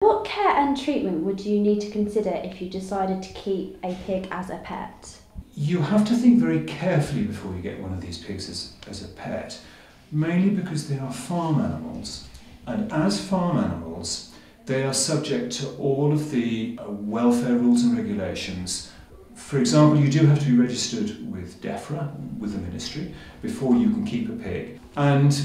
What care and treatment would you need to consider if you decided to keep a pig as a pet? You have to think very carefully before you get one of these pigs as a pet, mainly because they are farm animals, and as farm animals they are subject to all of the welfare rules and regulations. For example, you do have to be registered with DEFRA, with the ministry, before you can keep a pig. And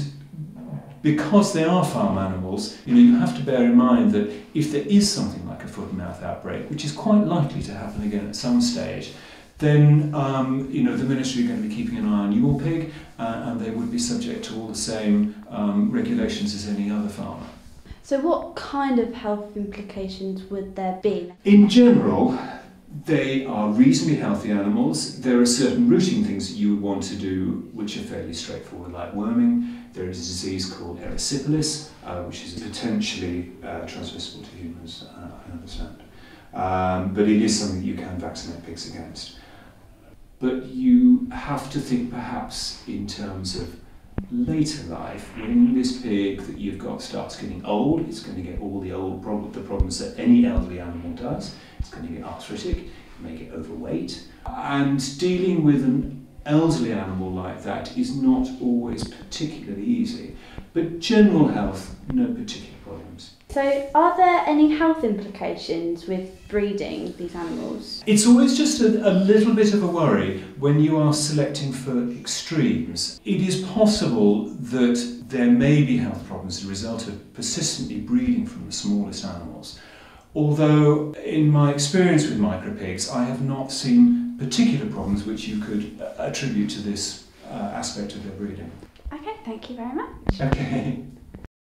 because they are farm animals, you have to bear in mind that if there is something like a foot and mouth outbreak, which is quite likely to happen again at some stage, then the ministry are going to be keeping an eye on your pig, and they would be subject to all the same regulations as any other farmer. So what kind of health implications would there be? In general, they are reasonably healthy animals. There are certain routine things that you would want to do which are fairly straightforward, like worming. There is a disease called erysipelas, which is potentially transmissible to humans, I understand. But it is something that you can vaccinate pigs against. But you have to think perhaps in terms of later life. When this pig that you've got starts getting old, it's going to get all the problems that any elderly animal does. It's going to get arthritic, may get overweight. And dealing with an elderly animal like that is not always particularly easy. But general health, no particular problems. So are there any health implications with breeding these animals? It's always just a little bit of a worry when you are selecting for extremes. It is possible that there may be health problems as a result of persistently breeding from the smallest animals. Although in my experience with micropigs, I have not seen particular problems which you could attribute to this aspect of their breeding. Okay, thank you very much. Okay.